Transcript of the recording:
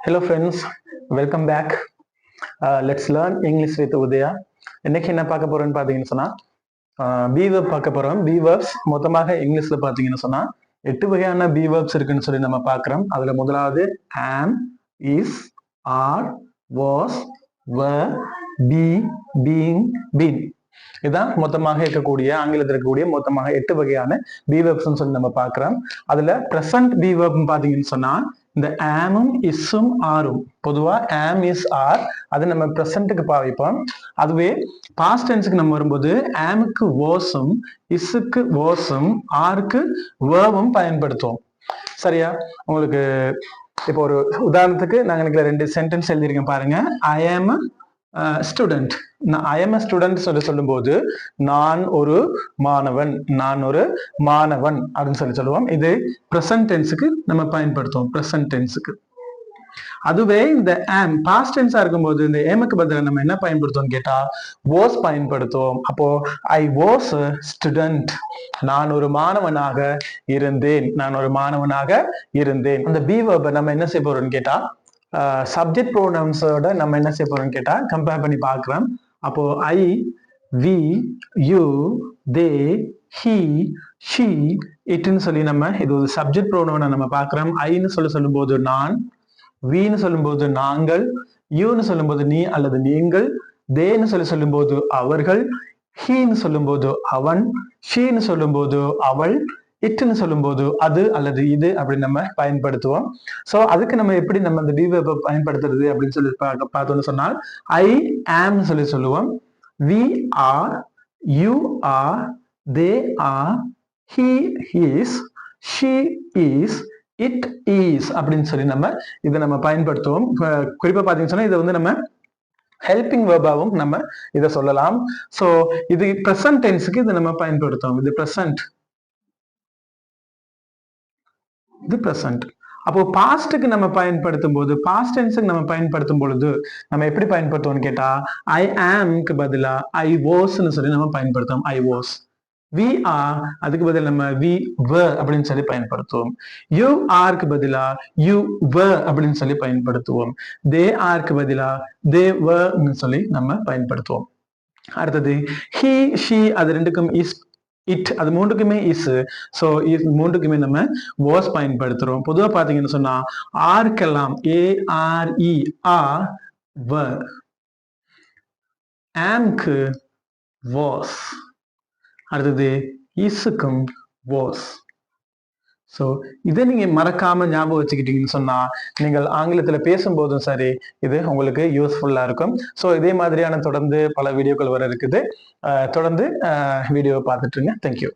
Hello friends, welcome back. Let's learn English with Udaya. இன்னைக்கு என்ன பார்க்க போறோம்னு பார்த்தீங்கன்னு சொன்னா பி வெர்ப் பார்க்க போறோம். பி வெர்ப்ஸ் மொத்தமாக இங்கிலீஷ்ல பார்த்தீங்கன்னு சொன்னா 8 வகையான பி வெர்ப்ஸ் இருக்குன்னு சொல்லி நம்ம பார்க்கிறோம். அதுல முதலாவது am, is, are, was, were, be, being, been. இதுதான் மொத்தமாக இருக்கக்கூடிய ஆங்கிலத்தில் இருக்கக்கூடிய மொத்தமாக 8 வகையான பி வெர்ப்ஸ் சொல்லி நம்ம பார்க்கிறோம். அதுல பிரசன்ட் பி வெர்ப் பார்த்தீங்கன்னு சொன்னா இந்த ஆமும் இஸ்ஸும் ஆரும் பொதுவா ஆம் இஸ் ஆர் அது நம்ம பிரசன்ட்டுக்கு பாவிப்போம். அதுவே பாஸ்ட் டென்ஸுக்கு நம்ம வரும்போது ஆமுக்கு வாஸும் இஸ்ஸுக்கு வாஸும் ஆருக்கு வேர்வும் பயன்படுத்துவோம். சரியா? உங்களுக்கு இப்போ ஒரு உதாரணத்துக்கு நாங்க எனக்கு 2 சென்டென்ஸ் எழுதிருக்கேன் பாருங்க. ஐ ஆம் ஸ்டூடெண்ட். ஐ எம் ஸ்டூடெண்ட் சொல்லும் போது நான் ஒரு மாணவன் அப்படின்னு சொல்லி சொல்லுவோம். இது பிரசன்ட் டென்ஸுக்கு நம்ம பயன்படுத்துவோம். பிரசன்ட் டென்ஸுக்கு. அதுவே இந்த ஆம் பாஸ்ட் டென்ஸா இருக்கும்போது இந்த ஏமுக்கு பதிலாக நம்ம என்ன பயன்படுத்துவோம் கேட்டா வாஸ் பயன்படுத்துவோம். அப்போ ஐ வாஸ் ஸ்டூடெண்ட். நான் ஒரு மாணவனாக இருந்தேன். அந்த பி வெர்பை நம்ம என்ன செய்ய போறோம்னு கேட்டா சப்ஜெக்ட் ப்ரோனவுன்ஸோட நம்ம என்ன செய்ய போறோம்னு கேட்டா கம்பேர் பண்ணி பார்க்கலாம். அப்போ I, we, you, they, he, she, இட்னு சொல்லி நம்ம இது ஒரு சப்ஜெக்ட் ப்ரோனவுனை நம்ம பார்க்கிறோம். ஐன்னு சொல்லும் போது நான், வின்னு சொல்லும்போது நாங்கள், யூன்னு சொல்லும்போது நீ அல்லது நீங்கள், தேன்னு சொல்லும் போது அவர்கள், ஹீன்னு சொல்லும்போது அவன், ஷீன்னு சொல்லும்போது அவள், இட்னு சொல்லும்போது அது அல்லது இது அப்படின்னு நம்ம பயன்படுத்துவோம். சோ அதுக்கு நம்ம எப்படி நம்ம இந்த பி வெர்பை பயன்படுத்துறது அப்படின்னு சொல்லி பார்த்தோம்னு சொன்னால் ஐ ஆம் சொல்லுவோம். We are, you are, they are, he is, she is, it is அப்படின்னு சொல்லி நம்ம இதை நம்ம பயன்படுத்துவோம். குறிப்பா பாத்தீங்கன்னு சொன்னா இதை வந்து நம்ம ஹெல்பிங் வெர்பாவும் நம்ம இதை சொல்லலாம். சோ இது பிரசன்ட் டென்ஸுக்கு இதை நம்ம பயன்படுத்துவோம். இது பிரசன்ட், இது பிரசன்ட். அப்போ பாஸ்டுக்கு நம்ம பயன்படுத்தும் போது பாஸ்ட் டென்ஸுக்கு நம்ம பயன்படுத்தும் பொழுது நம்ம எப்படி பயன்படுத்துவோம்னு கேட்டா ஐ ஆம்க்கு பதிலா ஐ வாஸ்ன்னு சொல்லி நம்ம பயன்படுத்துவோம். I was. வி ஆர் அதுக்கு பதில் நம்ம வி வர் அப்படின்னு சொல்லி பயன்படுத்துவோம். யூ ஆர்க்கு பதிலா யூ வர் அப்படின்னு சொல்லி பயன்படுத்துவோம். தே ஆர்க்கு பதிலா தே வர்ன்னு சொல்லி நம்ம பயன்படுத்துவோம். அடுத்தது ஹி, ஷி அது ரெண்டுக்கும் இஸ், இட் அது மூன்றுக்குமே இஸ். சோ மூன்றுக்குமே நம்ம வாஸ் பயன்படுத்துறோம். பொதுவா பாத்தீங்கன்னு சொன்னா ஆர்க்கெல்லாம் ARE ஆர் வர், ஆம்க்கு வாஸ், அடுத்தது இஸ்ஸுக்கும் வாஸ். ஸோ இதை நீங்க மறக்காம ஞாபகம் வச்சுக்கிட்டீங்கன்னு சொன்னா நீங்கள் ஆங்கிலத்துல பேசும்போதும் சரி இது உங்களுக்கு யூஸ்ஃபுல்லா இருக்கும். ஸோ இதே மாதிரியான தொடர்ந்து பல வீடியோக்கள் வர இருக்குது. தொடர்ந்து வீடியோவை பார்த்துட்டுருங்க. தேங்க்யூ.